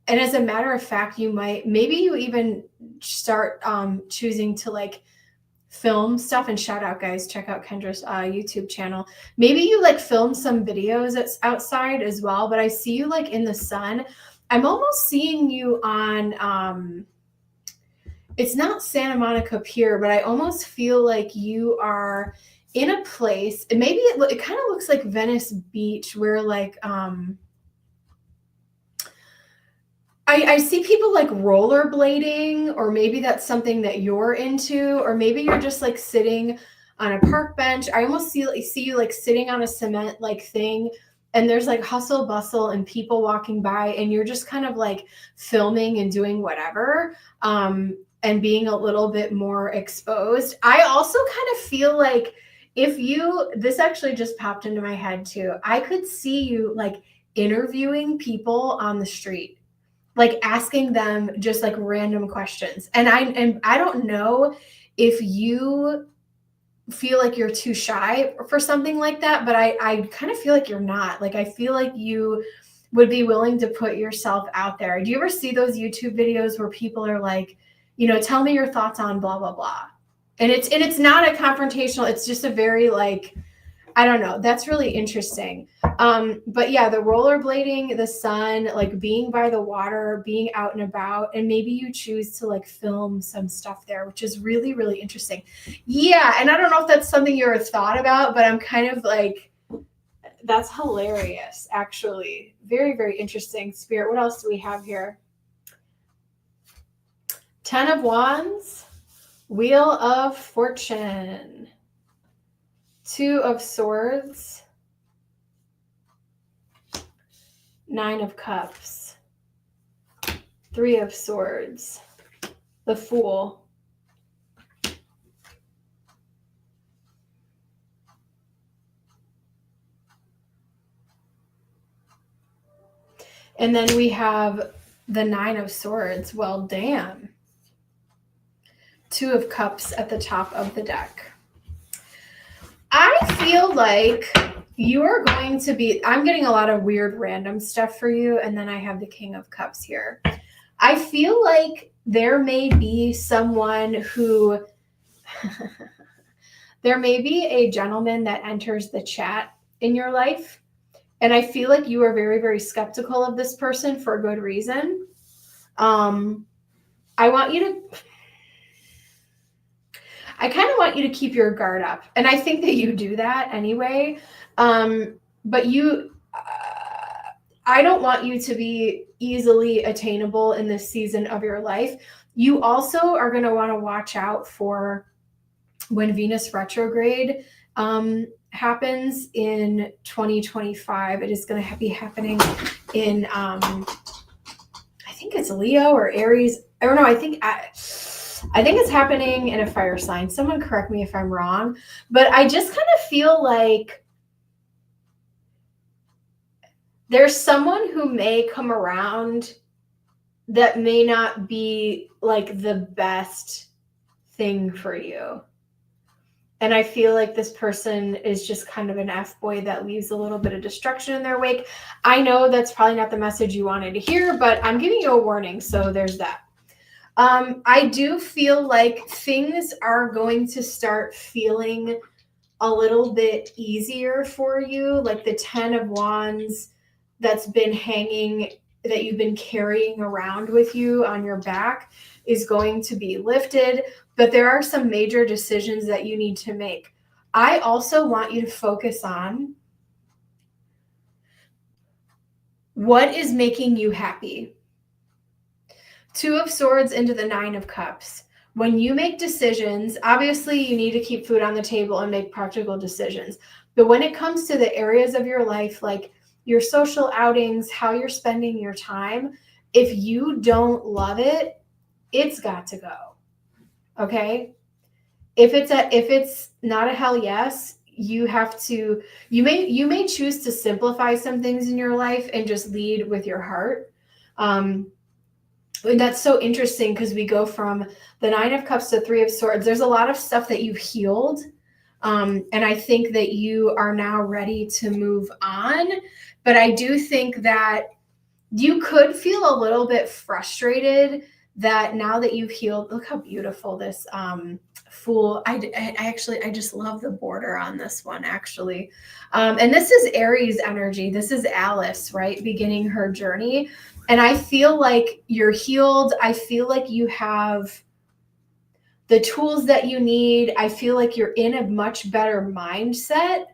as a matter of fact, maybe you even start choosing to like film stuff. And shout out, guys, check out Kendra's YouTube channel. Maybe you like film some videos outside as well, but I see you like in the sun. I'm almost seeing you on it's not Santa Monica Pier, but I almost feel like you are in a place, and maybe it kind of looks like Venice Beach, where like I see people like rollerblading, or maybe that's something that you're into, or maybe you're just like sitting on a park bench. I almost see you like sitting on a cement like thing, and there's like hustle bustle and people walking by, and you're just kind of like filming and doing whatever, and being a little bit more exposed. I also kind of feel like this actually just popped into my head too. I could see you like interviewing people on the street, like asking them just like random questions. And I don't know if you feel like you're too shy for something like that, but I kind of feel like you're not. Like, I feel like you would be willing to put yourself out there. Do you ever see those YouTube videos where people are like, you know, tell me your thoughts on blah, blah, blah. And it's not a confrontational, it's just a very like, I don't know. That's really interesting. But yeah, the rollerblading, the sun, like being by the water, being out and about, and maybe you choose to like film some stuff there, which is really, really interesting. Yeah. And I don't know if that's something you ever thought about, but I'm kind of like, that's hilarious, actually. Very, very interesting. Spirit, what else do we have here? 10 of Wands, Wheel of Fortune, 2 of Swords, 9 of Cups, 3 of Swords, the Fool, and then we have the 9 of Swords. Well, damn. 2 of Cups at the top of the deck. I feel like you are going to be, I'm getting a lot of weird random stuff for you, and then I have the King of Cups here. I feel like there may be someone who, there may be a gentleman that enters the chat in your life, and I feel like you are very, very skeptical of this person for a good reason. I kind of want you to keep your guard up. And I think that you do that anyway. But I don't want you to be easily attainable in this season of your life. You also are going to want to watch out for when Venus retrograde happens in 2025. It is going to be happening in, I think it's Leo or Aries. I don't know. I think it's happening in a fire sign. Someone correct me if I'm wrong, but I just kind of feel like there's someone who may come around that may not be like the best thing for you. And I feel like this person is just kind of an F-boy that leaves a little bit of destruction in their wake. I know that's probably not the message you wanted to hear, but I'm giving you a warning. So there's that. I do feel like things are going to start feeling a little bit easier for you. Like the 10 of Wands that's been hanging, that you've been carrying around with you on your back, is going to be lifted. But there are some major decisions that you need to make. I also want you to focus on what is making you happy. 2 of Swords into the 9 of Cups. When you make decisions, obviously you need to keep food on the table and make practical decisions. But when it comes to the areas of your life, like your social outings, how you're spending your time, if you don't love it, it's got to go. Okay? If it's not a hell yes, you have to, you may choose to simplify some things in your life and just lead with your heart. And that's so interesting because we go from the 9 of Cups to 3 of Swords. There's a lot of stuff that you've healed. And I think that you are now ready to move on. But I do think that you could feel a little bit frustrated that now that you've healed, look how beautiful this Fool. I just love the border on this one, actually. And this is Aries energy. This is Alice, right? Beginning her journey. And I feel like you're healed. I feel like you have the tools that you need. I feel like you're in a much better mindset.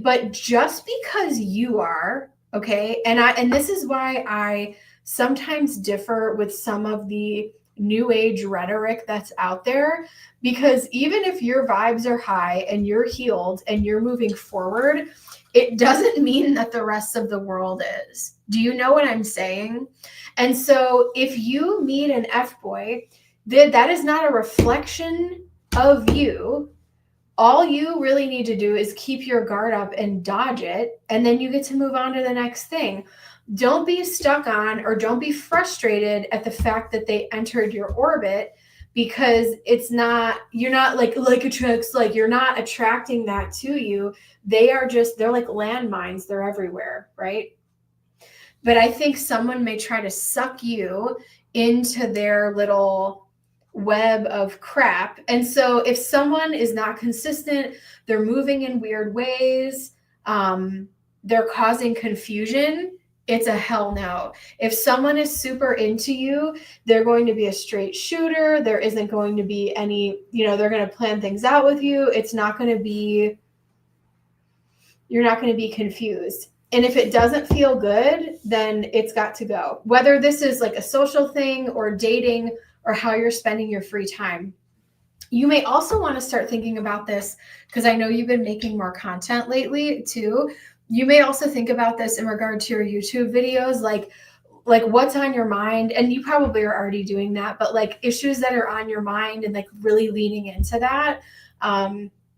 But just because you are, okay, and this is why I sometimes differ with some of the new age rhetoric that's out there, because even if your vibes are high and you're healed and you're moving forward, it doesn't mean that the rest of the world is. Do you know what I'm saying? And so if you meet an F-boy, that is not a reflection of you. All you really need to do is keep your guard up and dodge it, and then you get to move on to the next thing. Don't be stuck on, or don't be frustrated at the fact that they entered your orbit, because it's not, you're not like attracts, like you're not attracting that to you. They're like landmines. They're everywhere, right? But I think someone may try to suck you into their little web of crap. And so if someone is not consistent, they're moving in weird ways, they're causing confusion, it's a hell no. If someone is super into you, they're going to be a straight shooter. There isn't going to be any, they're going to plan things out with you. It's not going to be, you're not going to be confused. And if it doesn't feel good, then it's got to go. Whether this is like a social thing or dating or how you're spending your free time. You may also want to start thinking about this, because I know you've been making more content lately too. You may also think about this in regard to your YouTube videos, like what's on your mind. And you probably are already doing that, but like issues that are on your mind, and like really leaning into that.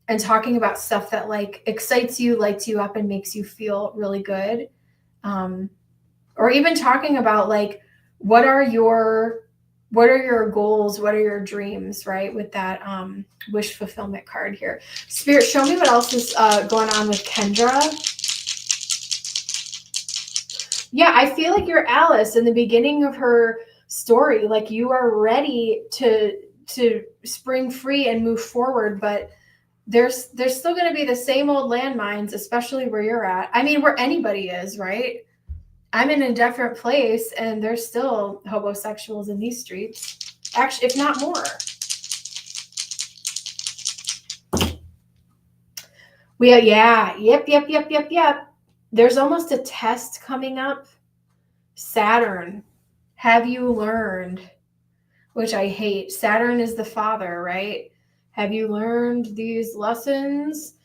And talking about stuff that like excites you, lights you up, and makes you feel really good. Or even talking about like, what are your goals? What are your dreams, right? With that wish fulfillment card here. Spirit, show me what else is going on with Kendra. Yeah, I feel like you're Alice in the beginning of her story. Like you are ready to spring free and move forward, but there's still going to be the same old landmines, especially where you're at. I mean, where anybody is, right? I'm in a different place, and there's still homosexuals in these streets. Actually, if not more. Yep. There's almost a test coming up. Saturn, have you learned? Which I hate. Saturn is the father, right? Have you learned these lessons?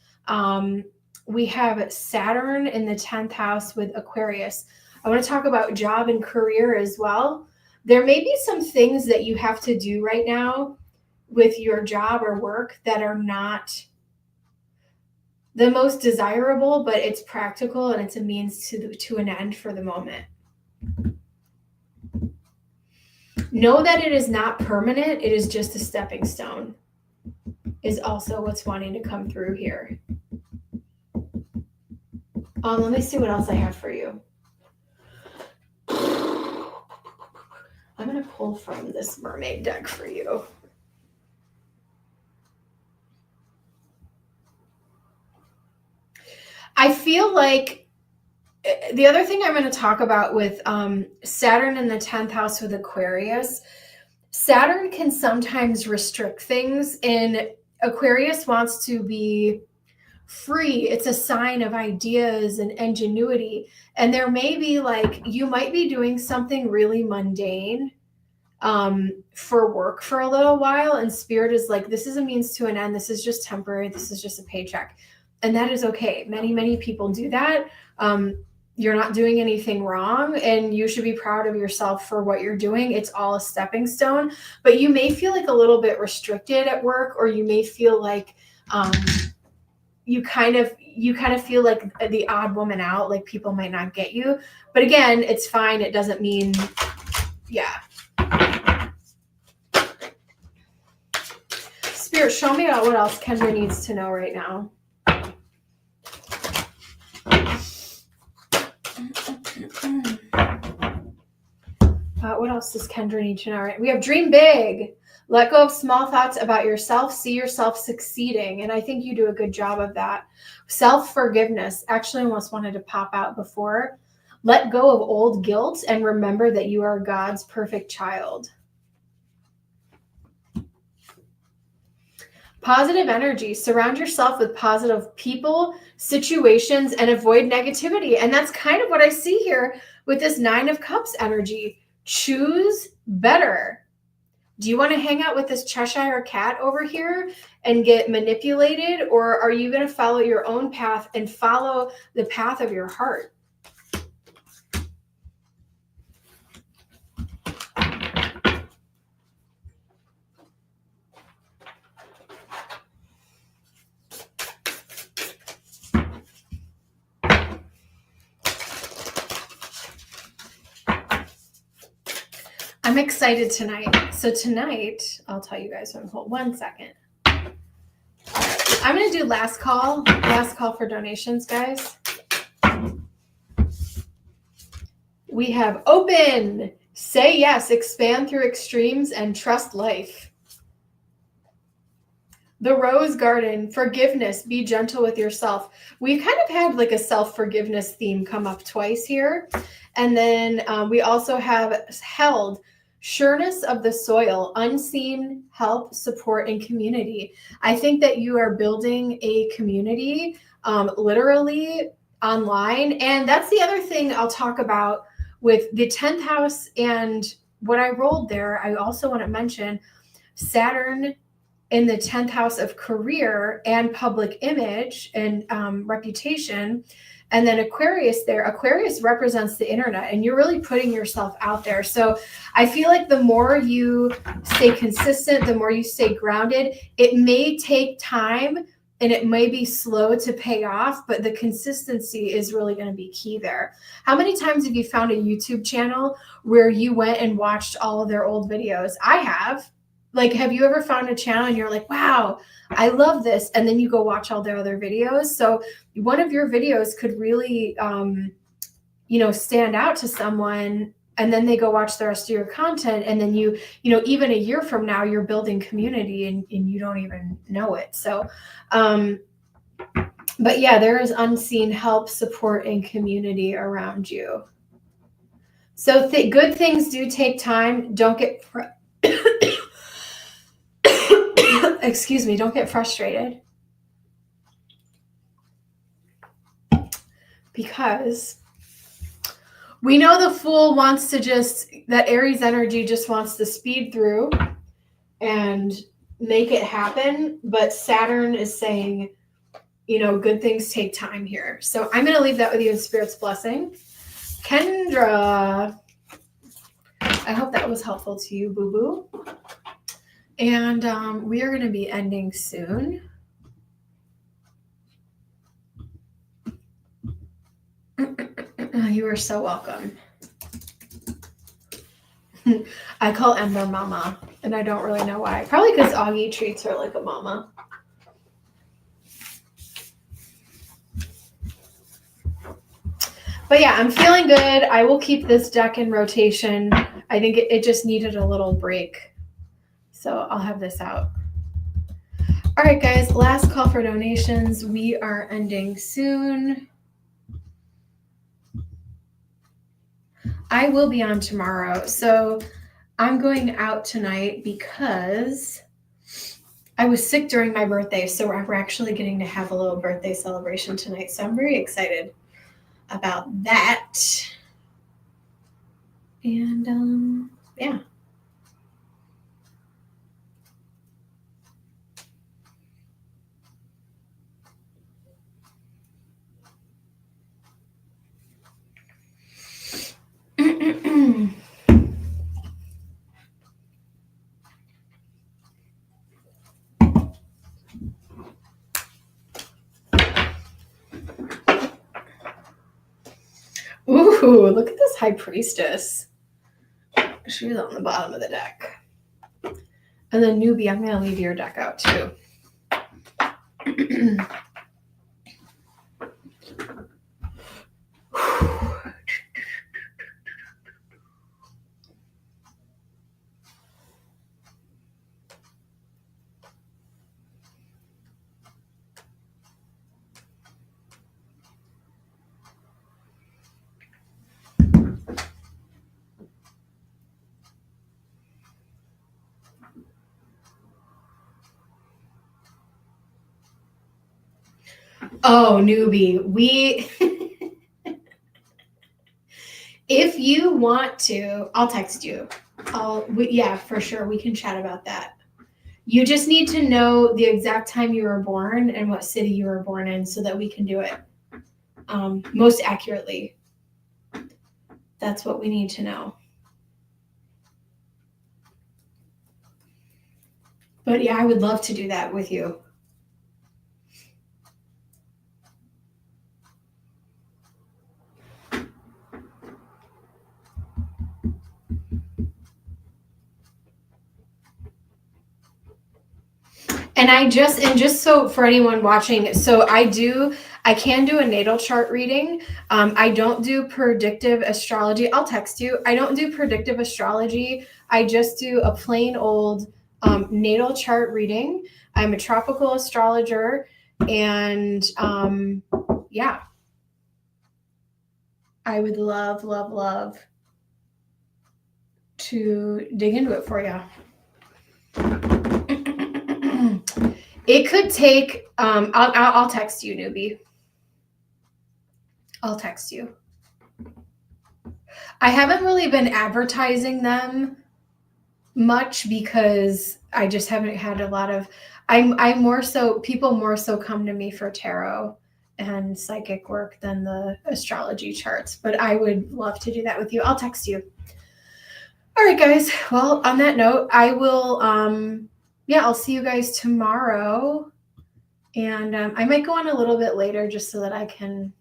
We have Saturn in the 10th house with Aquarius. I want to talk about job and career as well. There may be some things that you have to do right now with your job or work that are not the most desirable, but it's practical and it's a means to an end for the moment. Know that it is not permanent. It is just a stepping stone, is also what's wanting to come through here. Let me see what else I have for you. I'm going to pull from this mermaid deck for you. I feel like the other thing I'm going to talk about with Saturn in the 10th house with Aquarius, Saturn can sometimes restrict things, and Aquarius wants to be free. It's a sign of ideas and ingenuity. And there may be like, you might be doing something really mundane for work for a little while, and Spirit is like, this is a means to an end. This is just temporary. This is just a paycheck. And that is okay. Many people do that. You're not doing anything wrong, and you should be proud of yourself for what you're doing. It's all a stepping stone, but you may feel like a little bit restricted at work, or you may feel like you kind of feel like the odd woman out, like people might not get you. But again, it's fine. It doesn't mean, yeah. Spirit, show me what else Kendra needs to know right now. What else does Kendra need to know? Right? We have dream big. Let go of small thoughts about yourself. See yourself succeeding. And I think you do a good job of that. Self-forgiveness. Actually, I almost wanted to pop out before. Let go of old guilt and remember that you are God's perfect child. Positive energy. Surround yourself with positive people, situations, and avoid negativity. And that's kind of what I see here with this 9 of Cups energy. Choose better. Do you want to hang out with this Cheshire cat over here and get manipulated, or are you going to follow your own path and follow the path of your heart? I'm excited tonight. So tonight, I'll tell you guys, hold 1 second. I'm going to do last call for donations, guys. We have open, say yes, expand through extremes, and trust life. The Rose Garden, forgiveness, be gentle with yourself. We kind of had like a self-forgiveness theme come up twice here. And then we also have held, sureness of the soil, unseen help, support, and community. I think that you are building a community literally online. And that's the other thing I'll talk about with the 10th house and what I rolled there. I also want to mention Saturn in the 10th house of career and public image and reputation. And then Aquarius there. Aquarius represents the internet, and you're really putting yourself out there. So I feel like the more you stay consistent, the more you stay grounded, it may take time and it may be slow to pay off, but the consistency is really going to be key there. How many times have you found a YouTube channel where you went and watched all of their old videos? I have. Like, have you ever found a channel and you're like, wow, I love this, and then you go watch all their other videos? So one of your videos could really, stand out to someone, and then they go watch the rest of your content, and then even a year from now, you're building community and you don't even know it. So, but yeah, there is unseen help, support, and community around you. So good things do take time. Don't get excuse me, don't get frustrated, because we know the Fool wants to that Aries energy just wants to speed through and make it happen. But Saturn is saying, good things take time here. So I'm going to leave that with you in Spirit's blessing. Kendra, I hope that was helpful to you, boo-boo. And we are going to be ending soon. You are so welcome. I call Ember Mama, and I don't really know why. Probably because Augie treats her like a mama. But yeah, I'm feeling good. I will keep this deck in rotation. I think it just needed a little break. So I'll have this out. All right, guys, last call for donations. We are ending soon. I will be on tomorrow. So I'm going out tonight because I was sick during my birthday. So we're actually getting to have a little birthday celebration tonight. So I'm very excited about that. And yeah. Ooh, look at this High Priestess. She's on the bottom of the deck. And then Newbie, I'm going to leave your deck out too. Oh, Newbie, if you want to, I'll text you. Yeah, for sure. We can chat about that. You just need to know the exact time you were born and what city you were born in so that we can do it most accurately. That's what we need to know. But yeah, I would love to do that with you. And just so for anyone watching, so I can do a natal chart reading. I don't do predictive astrology. I'll text you. I don't do predictive astrology. I just do a plain old natal chart reading. I'm a tropical astrologer, and yeah, I would love, love, love to dig into it for you. It could take. I'll text you, newbie. I'll text you. I haven't really been advertising them much because I just haven't had a lot of. I'm more so people more so come to me for tarot and psychic work than the astrology charts. But I would love to do that with you. I'll text you. All right, guys. Well, on that note, I will. Yeah, I'll see you guys tomorrow. And I might go on a little bit later just so that I can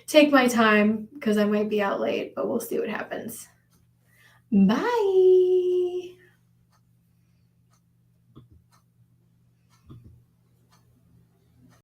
take my time because I might be out late, but we'll see what happens. Bye.